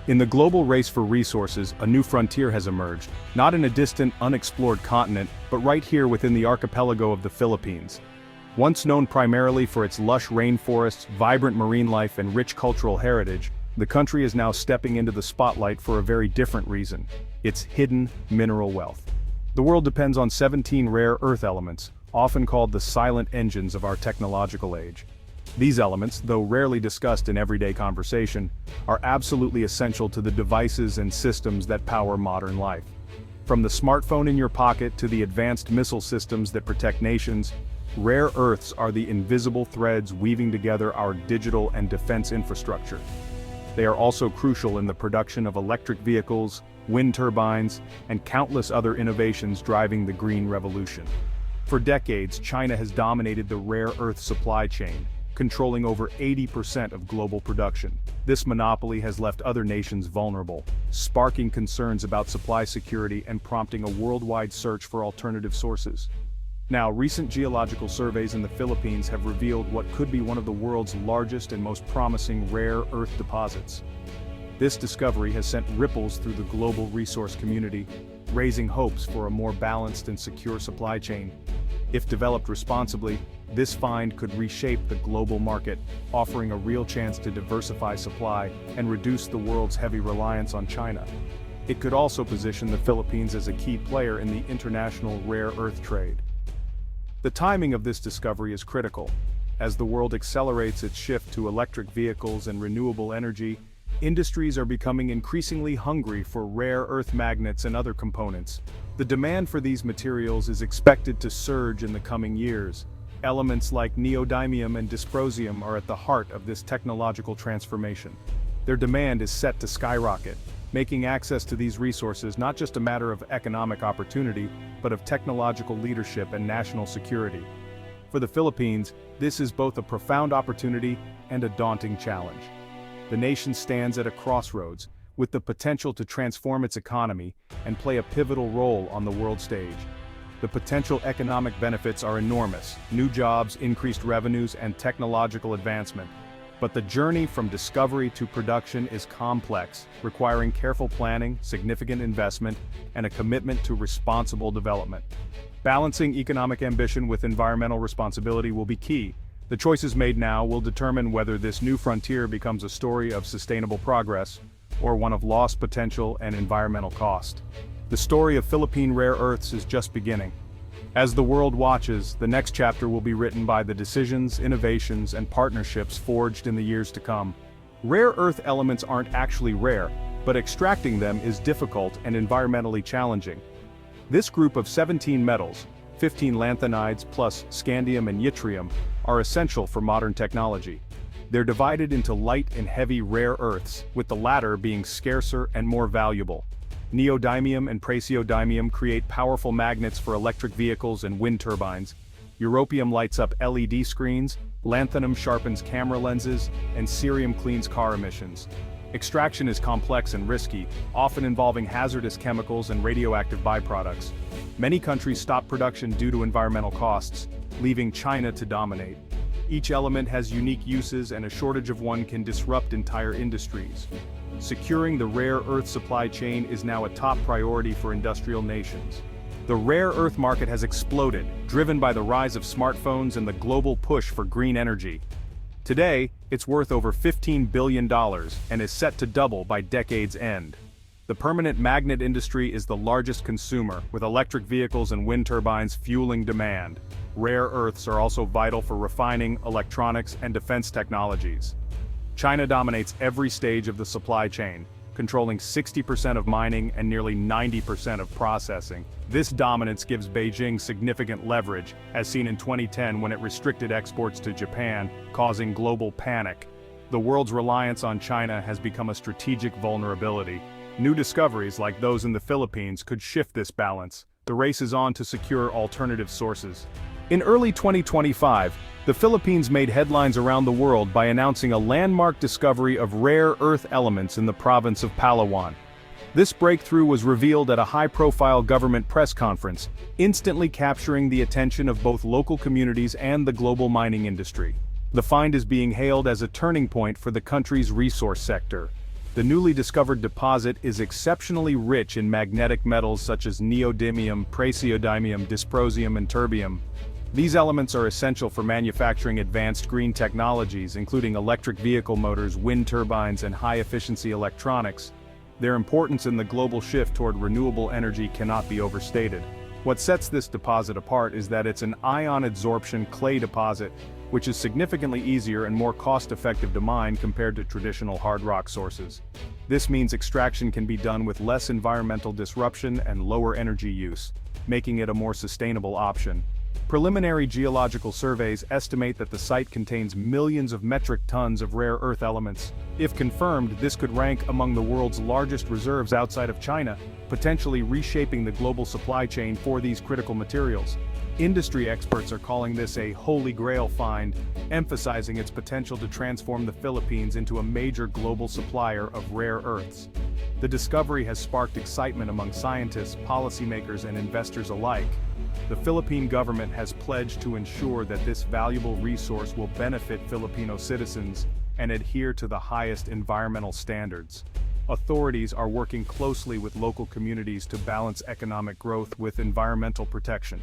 In the global race for resources, a new frontier has emerged, not in a distant, unexplored continent, but right here within the archipelago of the Philippines. Once known primarily for its lush rainforests, vibrant marine life, and rich cultural heritage, the country is now stepping into the spotlight for a very different reason: its hidden mineral wealth. The world depends on 17 rare earth elements, often called the silent engines of our technological age. These elements, though rarely discussed in everyday conversation, are absolutely essential to the devices and systems that power modern life. From the smartphone in your pocket to the advanced missile systems that protect nations, rare earths are the invisible threads weaving together our digital and defense infrastructure. They are also crucial in the production of electric vehicles, wind turbines, and countless other innovations driving the green revolution. For decades, China has dominated the rare earth supply chain, controlling over 80% of global production. This monopoly has left other nations vulnerable, sparking concerns about supply security and prompting a worldwide search for alternative sources. Now, recent geological surveys in the Philippines have revealed what could be one of the world's largest and most promising rare earth deposits. This discovery has sent ripples through the global resource community, raising hopes for a more balanced and secure supply chain. If developed responsibly, this find could reshape the global market, offering a real chance to diversify supply and reduce the world's heavy reliance on China. It could also position the Philippines as a key player in the international rare earth trade. The timing of this discovery is critical. As the world accelerates its shift to electric vehicles and renewable energy, industries are becoming increasingly hungry for rare earth magnets and other components. The demand for these materials is expected to surge in the coming years. Elements like neodymium and dysprosium are at the heart of this technological transformation. Their demand is set to skyrocket, making access to these resources not just a matter of economic opportunity, but of technological leadership and national security. For the Philippines, this is both a profound opportunity and a daunting challenge. The nation stands at a crossroads, with the potential to transform its economy and play a pivotal role on the world stage. The potential economic benefits are enormous: new jobs, increased revenues, and technological advancement. But the journey from discovery to production is complex, requiring careful planning, significant investment, and a commitment to responsible development. Balancing economic ambition with environmental responsibility will be key. The choices made now will determine whether this new frontier becomes a story of sustainable progress or one of lost potential and environmental cost. The story of Philippine rare earths is just beginning. As the world watches, the next chapter will be written by the decisions, innovations, and partnerships forged in the years to come. Rare earth elements aren't actually rare, but extracting them is difficult and environmentally challenging. This group of 17 metals, 15 lanthanides plus scandium and yttrium, are essential for modern technology. They're divided into light and heavy rare earths, with the latter being scarcer and more valuable. Neodymium and praseodymium create powerful magnets for electric vehicles and wind turbines. Europium lights up LED screens, lanthanum sharpens camera lenses, and cerium cleans car emissions. Extraction is complex and risky, often involving hazardous chemicals and radioactive byproducts. Many countries stop production due to environmental costs, leaving China to dominate. Each element has unique uses, and a shortage of one can disrupt entire industries. Securing the rare earth supply chain is now a top priority for industrial nations. The rare earth market has exploded, driven by the rise of smartphones and the global push for green energy. Today, it's worth over $15 billion and is set to double by decade's end. The permanent magnet industry is the largest consumer, with electric vehicles and wind turbines fueling demand. Rare earths are also vital for refining, electronics, and defense technologies. China dominates every stage of the supply chain, controlling 60% of mining and nearly 90% of processing. This dominance gives Beijing significant leverage, as seen in 2010 when it restricted exports to Japan, causing global panic. The world's reliance on China has become a strategic vulnerability. New discoveries like those in the Philippines could shift this balance. The race is on to secure alternative sources. In early 2025, the Philippines made headlines around the world by announcing a landmark discovery of rare earth elements in the province of Palawan. This breakthrough was revealed at a high-profile government press conference, instantly capturing the attention of both local communities and the global mining industry. The find is being hailed as a turning point for the country's resource sector. The newly discovered deposit is exceptionally rich in magnetic metals such as neodymium, praseodymium, dysprosium, and terbium. These elements are essential for manufacturing advanced green technologies, including electric vehicle motors, wind turbines, and high-efficiency electronics. Their importance in the global shift toward renewable energy cannot be overstated. What sets this deposit apart is that it's an ion-adsorption clay deposit, which is significantly easier and more cost-effective to mine compared to traditional hard rock sources. This means extraction can be done with less environmental disruption and lower energy use, making it a more sustainable option. Preliminary geological surveys estimate that the site contains millions of metric tons of rare earth elements. If confirmed, this could rank among the world's largest reserves outside of China, potentially reshaping the global supply chain for these critical materials. Industry experts are calling this a holy grail find, emphasizing its potential to transform the Philippines into a major global supplier of rare earths. The discovery has sparked excitement among scientists, policymakers, and investors alike. The Philippine government has pledged to ensure that this valuable resource will benefit Filipino citizens and adhere to the highest environmental standards. Authorities are working closely with local communities to balance economic growth with environmental protection.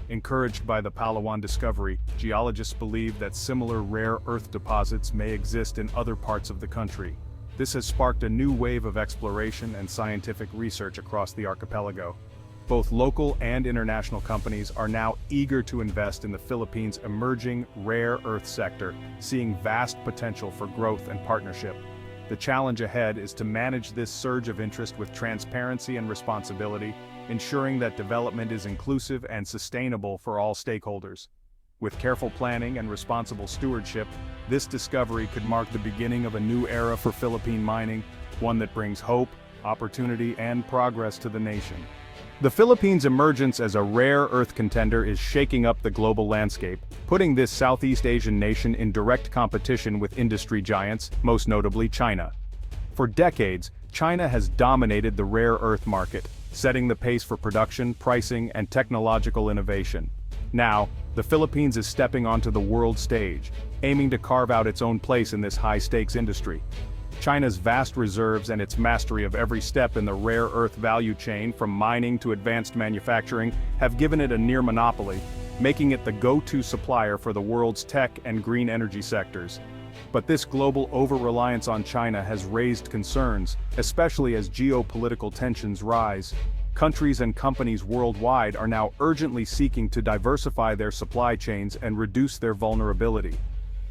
Encouraged by the Palawan discovery, geologists believe that similar rare earth deposits may exist in other parts of the country. This has sparked a new wave of exploration and scientific research across the archipelago. Both local and international companies are now eager to invest in the Philippines' emerging rare earth sector, seeing vast potential for growth and partnership. The challenge ahead is to manage this surge of interest with transparency and responsibility, ensuring that development is inclusive and sustainable for all stakeholders. With careful planning and responsible stewardship, this discovery could mark the beginning of a new era for Philippine mining, one that brings hope, opportunity, and progress to the nation. The Philippines' emergence as a rare earth contender is shaking up the global landscape, putting this Southeast Asian nation in direct competition with industry giants, most notably China. For decades, China has dominated the rare earth market, setting the pace for production, pricing, and technological innovation. Now, the Philippines is stepping onto the world stage, aiming to carve out its own place in this high-stakes industry. China's vast reserves and its mastery of every step in the rare earth value chain, from mining to advanced manufacturing, have given it a near monopoly, making it the go-to supplier for the world's tech and green energy sectors. But this global over-reliance on China has raised concerns, especially as geopolitical tensions rise. Countries and companies worldwide are now urgently seeking to diversify their supply chains and reduce their vulnerability.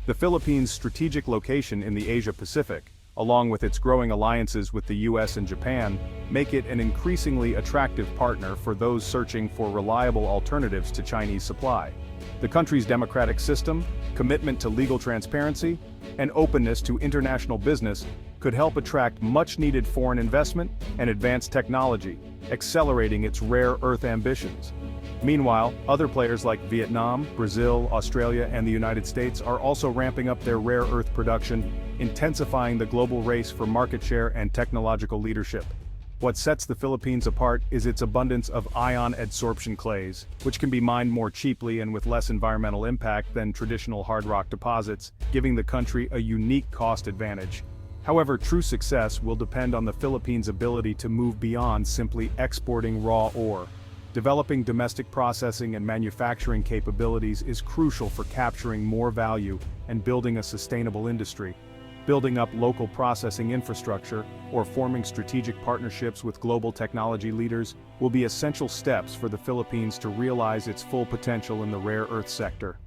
The Philippines' strategic location in the Asia-Pacific, along with its growing alliances with the US and Japan, make it an increasingly attractive partner for those searching for reliable alternatives to Chinese supply. The country's democratic system, commitment to legal transparency, and openness to international business could help attract much-needed foreign investment and advanced technology, accelerating its rare earth ambitions. Meanwhile, other players like Vietnam, Brazil, Australia, and the United States are also ramping up their rare earth production, intensifying the global race for market share and technological leadership. What sets the Philippines apart is its abundance of ion adsorption clays, which can be mined more cheaply and with less environmental impact than traditional hard rock deposits, giving the country a unique cost advantage. However, true success will depend on the Philippines' ability to move beyond simply exporting raw ore. Developing domestic processing and manufacturing capabilities is crucial for capturing more value and building a sustainable industry. Building up local processing infrastructure or forming strategic partnerships with global technology leaders will be essential steps for the Philippines to realize its full potential in the rare earth sector.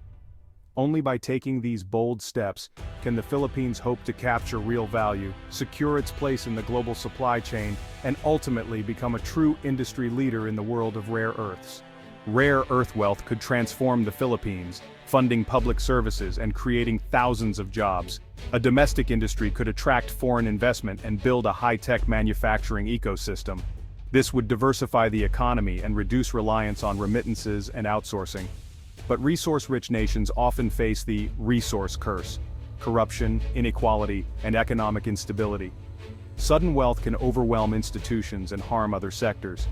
Only by taking these bold steps can the Philippines hope to capture real value, secure its place in the global supply chain, and ultimately become a true industry leader in the world of rare earths. Rare earth wealth could transform the Philippines, funding public services and creating thousands of jobs. A domestic industry could attract foreign investment and build a high-tech manufacturing ecosystem. This would diversify the economy and reduce reliance on remittances and outsourcing. But resource-rich nations often face the resource curse: corruption, inequality, and economic instability. Sudden wealth can overwhelm institutions and harm other sectors.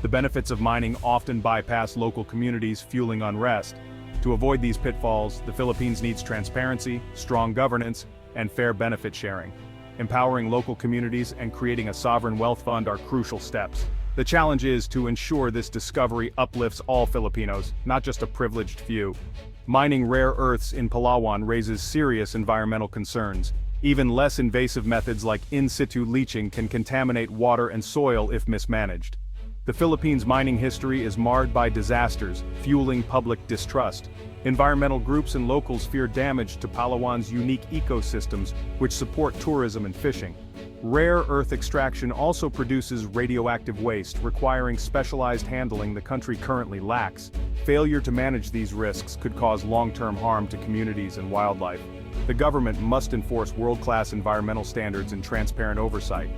The benefits of mining often bypass local communities, fueling unrest. To avoid these pitfalls, the Philippines needs transparency, strong governance, and fair benefit sharing. Empowering local communities and creating a sovereign wealth fund are crucial steps. The challenge is to ensure this discovery uplifts all Filipinos, not just a privileged few. Mining rare earths in Palawan raises serious environmental concerns. Even less invasive methods like in-situ leaching can contaminate water and soil if mismanaged. The Philippines' mining history is marred by disasters, fueling public distrust. Environmental groups and locals fear damage to Palawan's unique ecosystems, which support tourism and fishing. Rare earth extraction also produces radioactive waste, requiring specialized handling the country currently lacks. Failure to manage these risks could cause long-term harm to communities and wildlife. The government must enforce world-class environmental standards and transparent oversight.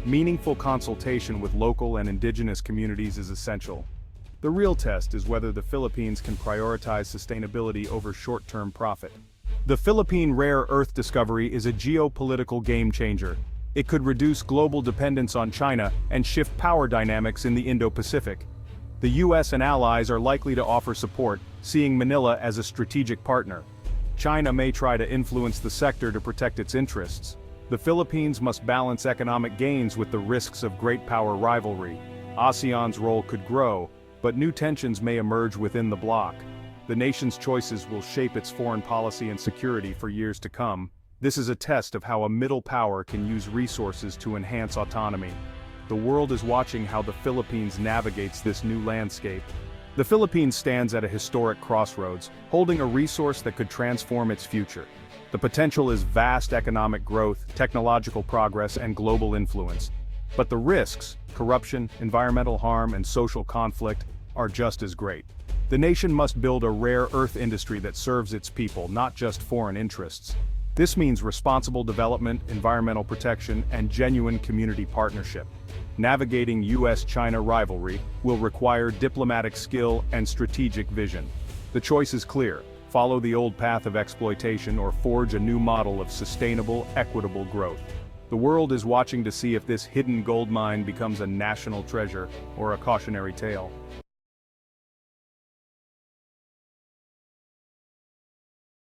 Meaningful consultation with local and indigenous communities is essential. The real test is whether the Philippines can prioritize sustainability over short-term profit. The Philippine rare earth discovery is a geopolitical game-changer. It could reduce global dependence on China and shift power dynamics in the Indo-Pacific. The US and allies are likely to offer support, seeing Manila as a strategic partner. China may try to influence the sector to protect its interests. The Philippines must balance economic gains with the risks of great power rivalry. ASEAN's role could grow, but new tensions may emerge within the bloc. The nation's choices will shape its foreign policy and security for years to come. This is a test of how a middle power can use resources to enhance autonomy. The world is watching how the Philippines navigates this new landscape. The Philippines stands at a historic crossroads, holding a resource that could transform its future. The potential is vast economic growth, technological progress, and global influence. But the risks, corruption, environmental harm, and social conflict, are just as great. The nation must build a rare earth industry that serves its people, not just foreign interests. This means responsible development, environmental protection, and genuine community partnership. Navigating US-China rivalry will require diplomatic skill and strategic vision. The choice is clear: follow the old path of exploitation or forge a new model of sustainable, equitable growth. The world is watching to see if this hidden gold mine becomes a national treasure or a cautionary tale.